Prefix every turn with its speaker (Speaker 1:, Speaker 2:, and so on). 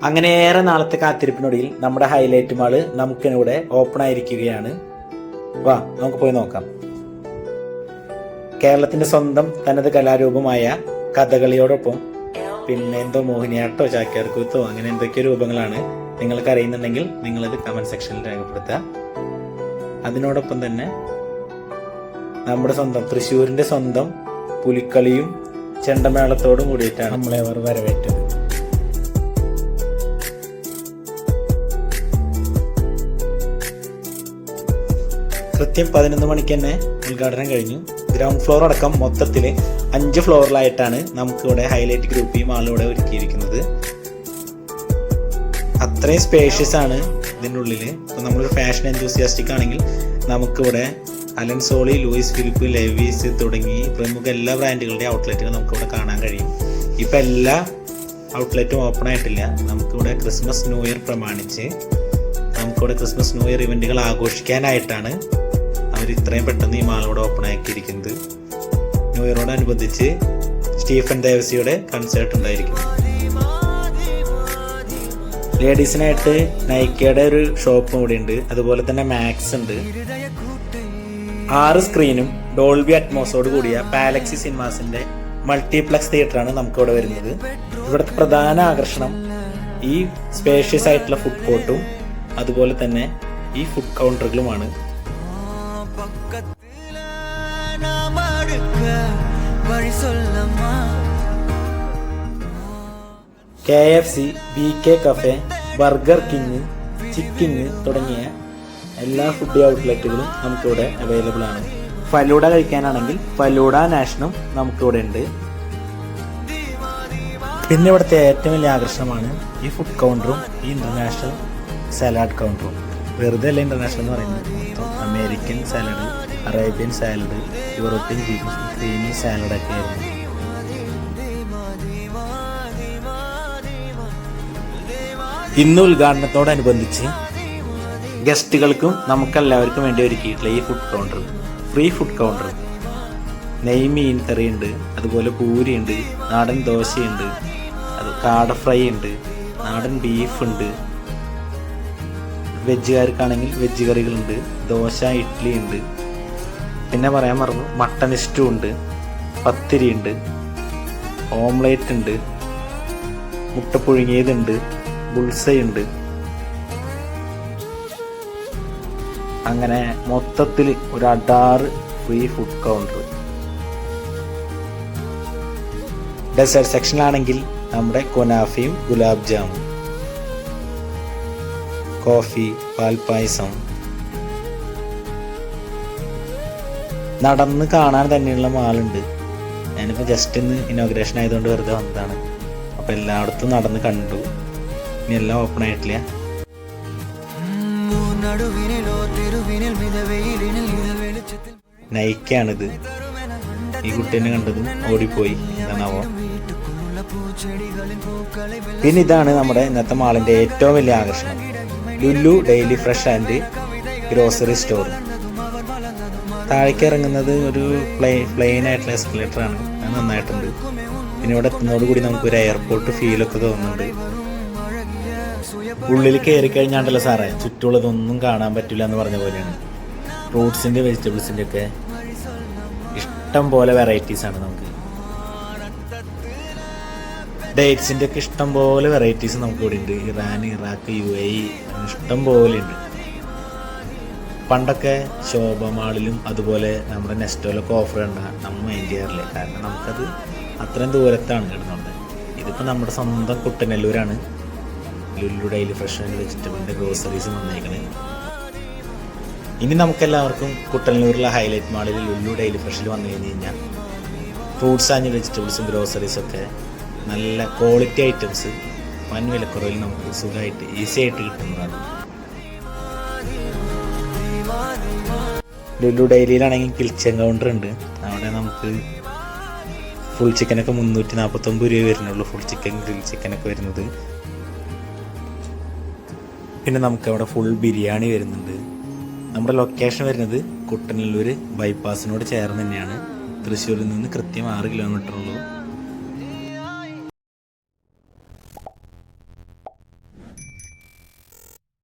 Speaker 1: അങ്ങനെ ഏറെ നാളത്തെ കാത്തിരിപ്പിനൊടുവിൽ നമ്മുടെ ഹൈലൈറ്റ് മാള് നമുക്കിവിടെ ഓപ്പൺ ആയിരിക്കുകയാണ്. വാ നമുക്ക് പോയി നോക്കാം. കേരളത്തിന്റെ സ്വന്തം തനത് കലാരൂപമായ കഥകളിയോടൊപ്പം പിന്നെ എന്തോ മോഹിനിയാട്ടോ ചാക്യാർകൂത്തോ അങ്ങനെ എന്തൊക്കെയോ രൂപങ്ങളാണ്. നിങ്ങൾക്ക് അറിയുന്നുണ്ടെങ്കിൽ നിങ്ങളത് കമന്റ് സെക്ഷനിൽ രേഖപ്പെടുത്തുക. അതിനോടൊപ്പം തന്നെ നമ്മുടെ സ്വന്തം തൃശ്ശൂരിന്റെ സ്വന്തം പുലിക്കളിയും ചെണ്ടമേളത്തോടും കൂടിയിട്ടാണ് നമ്മളെ അവർ വരവേറ്റത്. കൃത്യം 11 മണിക്ക് തന്നെ ഉദ്ഘാടനം കഴിഞ്ഞു. ഗ്രൗണ്ട് ഫ്ലോർ അടക്കം മൊത്തത്തിൽ 5 ഫ്ലോറിലായിട്ടാണ് നമുക്കിവിടെ ഹൈലൈറ്റ് ഗ്രൂപ്പ് ഈ മാളിലൂടെ ഒരുക്കിയിരിക്കുന്നത്. അത്രയും സ്പേഷ്യസ് ആണ് ഇതിൻ്റെ ഉള്ളിൽ. ഇപ്പോൾ നമ്മളൊരു ഫാഷൻ എൻതൂസിയാസ്റ്റിക് ആണെങ്കിൽ നമുക്കിവിടെ Allen Solly, Louis Philippe, Levi's തുടങ്ങി പ്രമുഖ എല്ലാ ബ്രാൻഡുകളുടെ ഔട്ട്ലെറ്റുകൾ നമുക്കിവിടെ കാണാൻ കഴിയും. ഇപ്പം എല്ലാ ഔട്ട്ലെറ്റും ഓപ്പൺ ആയിട്ടില്ല. നമുക്കിവിടെ ക്രിസ്മസ് ന്യൂ ഇയർ പ്രമാണിച്ച് നമുക്കിവിടെ ക്രിസ്മസ് ന്യൂ ഇയർ ഇവൻറ്റുകൾ ആഘോഷിക്കാനായിട്ടാണ് അവർ ഇത്രയും പെട്ടെന്ന് ഈ മാളോടെ ഓപ്പൺ ആക്കിയിരിക്കുന്നത്. ന്യൂ ഇയറോടനുബന്ധിച്ച് സ്റ്റീഫൻ ദേവസിയുടെ കൺസേർട്ട് ഉണ്ടായിരിക്കും. ലേഡീസിനായിട്ട് നൈക്കയുടെ ഒരു ഷോപ്പും കൂടി ഉണ്ട്. അതുപോലെ തന്നെ മാക്സ് ഉണ്ട്. 6 സ്ക്രീനും ഡോൾബി അറ്റ്മോസോട് കൂടിയ പാലക്സി സിനിമാസിന്റെ മൾട്ടിപ്ലക്സ് തിയേറ്ററാണ് നമുക്കിവിടെ വരുന്നത്. ഇവിടുത്തെ പ്രധാന ആകർഷണം ഈ സ്പേഷ്യസ് ആയിട്ടുള്ള ഫുഡ് കോർട്ടും അതുപോലെ തന്നെ ഈ ഫുഡ് കൗണ്ടറുകളുമാണ്. KFC, BK cafe, Burger King, Chicking തുടങ്ങിയ എല്ലാ ഫുഡ് ഔട്ട്ലെറ്റുകളും നമുക്കിവിടെ അവൈലബിൾ ആണ്. ഫലൂഡ കഴിക്കാനാണെങ്കിൽ ഫലൂഡ നാഷനും നമുക്കിവിടെ ഉണ്ട്. പിന്നെ ഇവിടുത്തെ ഏറ്റവും വലിയ ആകർഷണമാണ് ഈ ഫുഡ് കൗണ്ടറും ഈ ഇന്റർനാഷണൽ സാലഡ് കൗണ്ടറും. വെറുതെ അല്ല ഇന്റർനാഷണൽ എന്ന് പറയുന്നത്. American salad, Arabian salad, European creamy സാലഡൊക്കെ ആയിരുന്നു. ഇന്ന് ഉദ്ഘാടനത്തോടനുബന്ധിച്ച് ഗസ്റ്റുകൾക്കും നമുക്കെല്ലാവർക്കും വേണ്ടി ഒരുക്കിയിട്ടുള്ള ഈ food counter, free food counter, നെയ് മീൻ കറി ഉണ്ട്, അതുപോലെ പൂരി ഉണ്ട്, നാടൻ ദോശയുണ്ട്, അത് കാട ഫ്രൈ ഉണ്ട്, നാടൻ ബീഫ് ഉണ്ട്, വെജുകാർക്കാണെങ്കിൽ വെജ് കറികളുണ്ട്, ദോശ ഇഡ്ഡലി ഉണ്ട്, പിന്നെ പറയാൻ മറന്നു മട്ടൺ സ്റ്റൂ ഉണ്ട്, പത്തിരി ഉണ്ട്, ഓംലേറ്റ് ഉണ്ട്, മുട്ട പുഴുങ്ങിയതുണ്ട്, ബുൾസൈ ഉണ്ട്. അങ്ങനെ മൊത്തത്തിൽ ഒരു 6 ഫ്രീ ഫുഡ് കൗണ്ടർ. ഡെസേർട്ട് സെക്ഷനിലാണെങ്കിൽ നമ്മുടെ കൊനാഫയും ഗുലാബ് ജാമും, കോഫി, പാൽപ്പായസം, നടന്ന് കാണാൻ തന്നെയുള്ള മാളുണ്ട്. ഞാനിപ്പോൾ ജസ്റ്റ് ഇന്ന് ഇനോഗ്രേഷൻ ആയതുകൊണ്ട് വെറുതെ വന്നതാണ്. അപ്പോൾ എല്ലായിടത്തും നടന്ന് കണ്ടു. ഇനി എല്ലാം ഓപ്പൺ ആയിട്ടില്ല. നൈക്കാണിത്. ഈ കുട്ടീനെ കണ്ടതും ഓടിപ്പോയി. എന്താണാവോ. പിന്നെ ഇതാണ് നമ്മുടെ ഇന്നത്തെ മാളിന്റെ ഏറ്റവും വലിയ ആകർഷണം, Lulu daily fresh and grocery store. താഴേക്ക് ഇറങ്ങുന്നത് ഒരു പ്ലെയിൻ ആയിട്ടുള്ള എസ്കലേറ്റർ ആണ്. അത് നന്നായിട്ടുണ്ട്. പിന്നെ ഇവിടെ എത്തുന്നതോടുകൂടി നമുക്കൊരു എയർപോർട്ട് ഫീലൊക്കെ തോന്നുന്നുണ്ട്. ഉള്ളിൽ കയറി കഴിഞ്ഞാണ്ടല്ലോ സാറേ ചുറ്റുള്ളതൊന്നും കാണാൻ പറ്റില്ല എന്ന് പറഞ്ഞ പോലെയാണ്. ഫ്രൂട്ട്സിൻ്റെ വെജിറ്റബിൾസിൻ്റെ ഒക്കെ ഇഷ്ടം പോലെ വെറൈറ്റീസ് ആണ് നമുക്ക്. ഡേറ്റ്സിൻ്റെ ഒക്കെ ഇഷ്ടം പോലെ വെറൈറ്റീസ് നമുക്ക് ഇവിടെ ഉണ്ട്. ഇറാൻ, ഇറാഖ്, UAE ഇഷ്ടം പോലെ ഉണ്ട്. പണ്ടൊക്കെ ശോഭ മാളിലും അതുപോലെ നമ്മുടെ നെസ്റ്റോലൊക്കെ ഓഫർ ഉണ്ടാകും. നമ്മൾ മൈൻഡ് ചെയ്യാറില്ല, കാരണം നമുക്കത് അത്രയും ദൂരത്താണ് കിടന്നുണ്ട്. ഇതിപ്പോൾ നമ്മുടെ സ്വന്തം കുട്ടനെല്ലൂരാണ് ലുലു ഡെയിലി ഫ്രഷ് ആൻഡ് വെജിറ്റബിളിൻ്റെ ഗ്രോസറീസ് വന്നേക്കണേ. ഇനി നമുക്കെല്ലാവർക്കും കുട്ടനല്ലൂരിലെ ഹൈലൈറ്റ് മാളിൽ ലുലു ഡെയിലി ഫ്രഷിൽ വന്നു കഴിഞ്ഞ് കഴിഞ്ഞാൽ ഫ്രൂട്ട്സ് ആൻഡ് വെജിറ്റബിൾസും ഗ്രോസറീസൊക്കെ നല്ല ക്വാളിറ്റി ഐറ്റംസ് വൻ വിലക്കുറവിൽ നമുക്ക് സുഖമായിട്ട് ഈസി ആയിട്ട് കിട്ടുന്നതാണ്. ലുലു ഡെയിലിയിലാണെങ്കിൽ കിച്ചൺ കൗണ്ടർ ഉണ്ട്. അവിടെ നമുക്ക് ഫുൾ ചിക്കനൊക്കെ 349 രൂപ വരുന്നുള്ളൂ. ഫുൾ ചിക്കൻ, ഗ്രിൽ ചിക്കനൊക്കെ വരുന്നത്. പിന്നെ നമുക്കവിടെ ഫുൾ ബിരിയാണി വരുന്നുണ്ട്. നമ്മുടെ ലൊക്കേഷൻ വരുന്നത് കുട്ടനല്ലൂർ ബൈപ്പാസിനോട് ചേർന്ന് തന്നെയാണ്. തൃശ്ശൂരിൽ നിന്ന് കൃത്യം 6 കിലോമീറ്റർ ഉള്ളൂ.